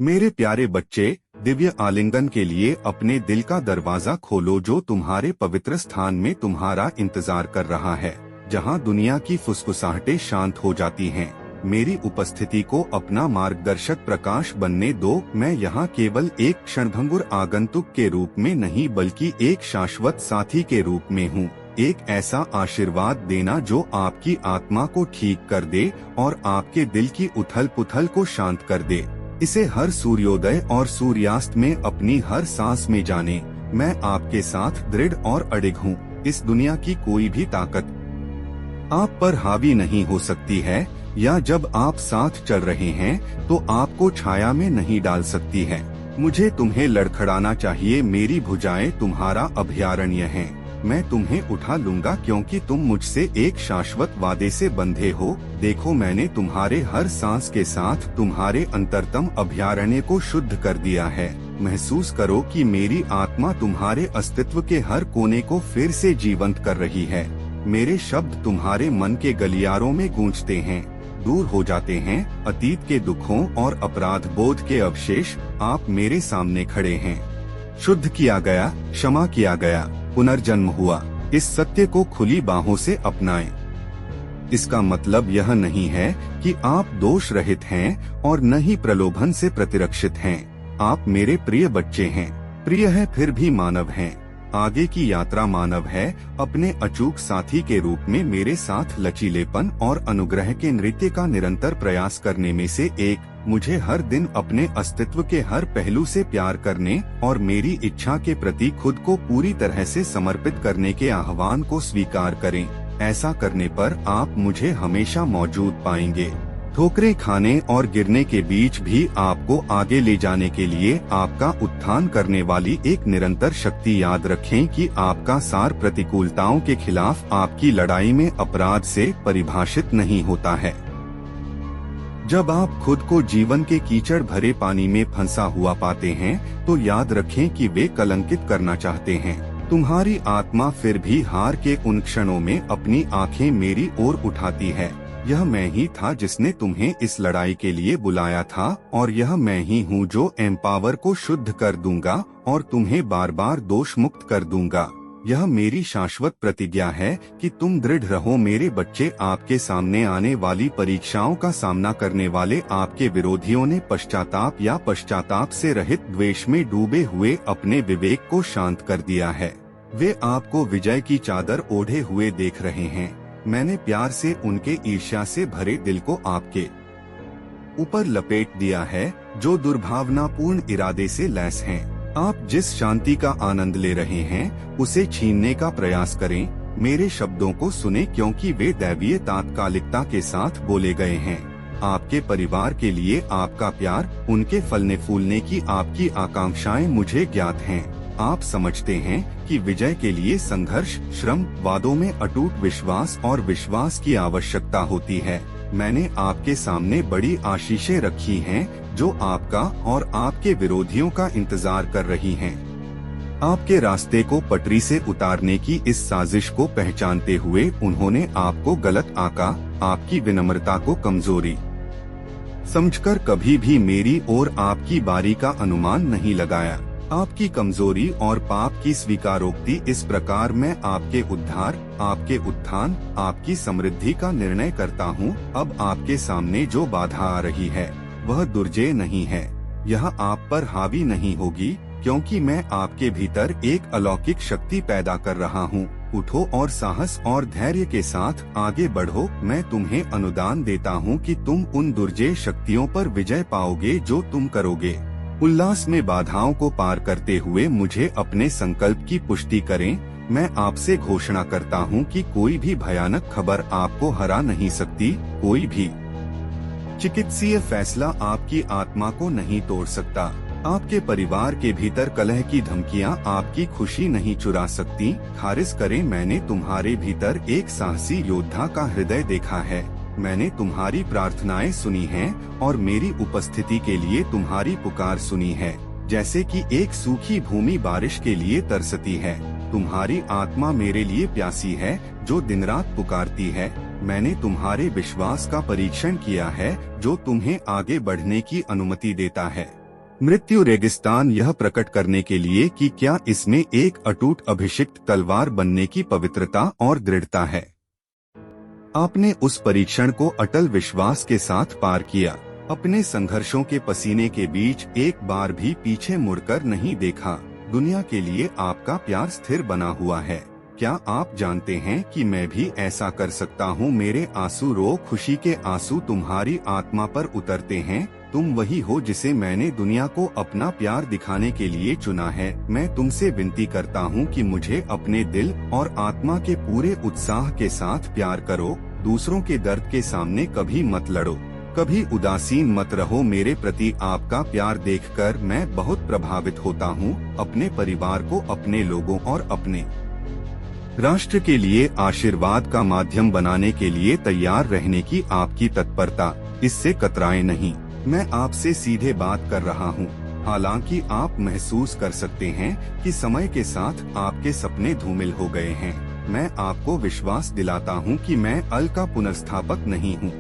मेरे प्यारे बच्चे, दिव्य आलिंगन के लिए अपने दिल का दरवाजा खोलो जो तुम्हारे पवित्र स्थान में तुम्हारा इंतजार कर रहा है, जहां दुनिया की फुसफुसाहटें शांत हो जाती हैं। मेरी उपस्थिति को अपना मार्गदर्शक प्रकाश बनने दो। मैं यहाँ केवल एक क्षणभंगुर आगंतुक के रूप में नहीं बल्कि एक शाश्वत साथी के रूप में हूँ। एक ऐसा आशीर्वाद देना जो आपकी आत्मा को ठीक कर दे और आपके दिल की उथल पुथल को शांत कर दे। इसे हर सूर्योदय और सूर्यास्त में अपनी हर सांस में जाने। मैं आपके साथ दृढ़ और अडिग हूँ। इस दुनिया की कोई भी ताकत आप पर हावी नहीं हो सकती है, या जब आप साथ चल रहे हैं तो आपको छाया में नहीं डाल सकती है। मुझे तुम्हें लड़खड़ाना चाहिए। मेरी भुजाएं तुम्हारा अभयारण्य हैं। मैं तुम्हें उठा लूंगा क्योंकि तुम मुझसे एक शाश्वत वादे से बंधे हो। देखो, मैंने तुम्हारे हर सांस के साथ तुम्हारे अंतरतम अभयारण्य को शुद्ध कर दिया है। महसूस करो कि मेरी आत्मा तुम्हारे अस्तित्व के हर कोने को फिर से जीवंत कर रही है। मेरे शब्द तुम्हारे मन के गलियारों में गूंजते हैं, दूर हो जाते हैं अतीत के दुखों और अपराध बोध के अवशेष। आप मेरे सामने खड़े हैं। शुद्ध किया गया, क्षमा किया गया, पुनर्जन्म हुआ। इस सत्य को खुली बाहों से अपनाएं। इसका मतलब यह नहीं है कि आप दोष रहित हैं और न ही प्रलोभन से प्रतिरक्षित हैं। आप मेरे प्रिय बच्चे हैं। प्रिय है फिर भी मानव हैं। आगे की यात्रा मानव है। अपने अचूक साथी के रूप में मेरे साथ लचीलेपन और अनुग्रह के नृत्य का निरंतर प्रयास करने में से एक। मुझे हर दिन अपने अस्तित्व के हर पहलू से प्यार करने और मेरी इच्छा के प्रति खुद को पूरी तरह से समर्पित करने के आह्वान को स्वीकार करें। ऐसा करने पर आप मुझे हमेशा मौजूद पाएंगे। ठोकरें खाने और गिरने के बीच भी आपको आगे ले जाने के लिए आपका उत्थान करने वाली एक निरंतर शक्ति याद रखें कि आपका सार प्रतिकूलताओं के खिलाफ आपकी लड़ाई में अपराध से परिभाषित नहीं होता है। जब आप खुद को जीवन के कीचड़ भरे पानी में फंसा हुआ पाते हैं तो याद रखें कि वे कलंकित करना चाहते हैं। तुम्हारी आत्मा फिर भी हार के उन क्षणों में अपनी आंखें मेरी ओर उठाती है। यह मैं ही था जिसने तुम्हें इस लड़ाई के लिए बुलाया था, और यह मैं ही हूँ जो एम्पावर को शुद्ध कर दूंगा और तुम्हें बार बार दोष मुक्त कर दूंगा। यह मेरी शाश्वत प्रतिज्ञा है कि तुम दृढ़ रहो मेरे बच्चे। आपके सामने आने वाली परीक्षाओं का सामना करने वाले आपके विरोधियों ने पश्चाताप से रहित द्वेष में डूबे हुए अपने विवेक को शांत कर दिया है। वे आपको विजय की चादर ओढ़े हुए देख रहे हैं। मैंने प्यार से उनके ईर्ष्या से भरे दिल को आपके ऊपर लपेट दिया है, जो दुर्भावनापूर्ण इरादे से लैस हैं। आप जिस शांति का आनंद ले रहे हैं उसे छीनने का प्रयास करें। मेरे शब्दों को सुने क्योंकि वे दैवीय तात्कालिकता के साथ बोले गए हैं। आपके परिवार के लिए आपका प्यार, उनके फलने फूलने की आपकी आकांक्षाएं मुझे ज्ञात हैं। आप समझते हैं कि विजय के लिए संघर्ष, श्रम, वादों में अटूट विश्वास और विश्वास की आवश्यकता होती है। मैंने आपके सामने बड़ी आशीषें रखी हैं जो आपका और आपके विरोधियों का इंतजार कर रही हैं। आपके रास्ते को पटरी से उतारने की इस साजिश को पहचानते हुए उन्होंने आपको गलत आंका। आपकी विनम्रता को कमजोरी समझकर कभी भी मेरी और आपकी बारी का अनुमान नहीं लगाया। आपकी कमजोरी और पाप की स्वीकारोक्ति इस प्रकार मैं आपके उद्धार, आपके उत्थान, आपकी समृद्धि का निर्णय करता हूँ। अब आपके सामने जो बाधा आ रही है वह दुर्जय नहीं है। यह आप पर हावी नहीं होगी क्योंकि मैं आपके भीतर एक अलौकिक शक्ति पैदा कर रहा हूँ। उठो और साहस और धैर्य के साथ आगे बढ़ो। मैं तुम्हें अनुदान देता हूँ कि तुम उन दुर्जय शक्तियों पर विजय पाओगे जो तुम करोगे। उल्लास में बाधाओं को पार करते हुए मुझे अपने संकल्प की पुष्टि करें। मैं आपसे घोषणा करता हूँ कि कोई भी भयानक खबर आपको हरा नहीं सकती। कोई भी चिकित्सीय फैसला आपकी आत्मा को नहीं तोड़ सकता। आपके परिवार के भीतर कलह की धमकियाँ आपकी खुशी नहीं चुरा सकती। खारिज करें, मैंने तुम्हारे भीतर एक साहसी योद्धा का हृदय देखा है। मैंने तुम्हारी प्रार्थनाएं सुनी हैं और मेरी उपस्थिति के लिए तुम्हारी पुकार सुनी है। जैसे कि एक सूखी भूमि बारिश के लिए तरसती है, तुम्हारी आत्मा मेरे लिए प्यासी है जो दिन रात पुकारती है। मैंने तुम्हारे विश्वास का परीक्षण किया है जो तुम्हें आगे बढ़ने की अनुमति देता है। मृत्यु रेगिस्तान यह प्रकट करने के लिए कि क्या इसमें एक अटूट अभिषिक्त तलवार बनने की पवित्रता और दृढ़ता है। आपने उस परीक्षण को अटल विश्वास के साथ पार किया। अपने संघर्षों के पसीने के बीच एक बार भी पीछे मुड़कर नहीं देखा। दुनिया के लिए आपका प्यार स्थिर बना हुआ है। क्या आप जानते हैं कि मैं भी ऐसा कर सकता हूँ। मेरे आंसू रो, खुशी के आंसू तुम्हारी आत्मा पर उतरते हैं। तुम वही हो जिसे मैंने दुनिया को अपना प्यार दिखाने के लिए चुना है। मैं तुमसे विनती करता हूँ कि मुझे अपने दिल और आत्मा के पूरे उत्साह के साथ प्यार करो। दूसरों के दर्द के सामने कभी मत लड़ो, कभी उदासीन मत रहो। मेरे प्रति आपका प्यार देखकर मैं बहुत प्रभावित होता हूँ। अपने परिवार को, अपने लोगों और अपने राष्ट्र के लिए आशीर्वाद का माध्यम बनाने के लिए तैयार रहने की आपकी तत्परता, इससे कतराए नहीं। मैं आपसे सीधे बात कर रहा हूँ। हालांकि आप महसूस कर सकते हैं कि समय के साथ आपके सपने धूमिल हो गए हैं। मैं आपको विश्वास दिलाता हूँ कि मैं अल का पुनर्स्थापक नहीं हूँ।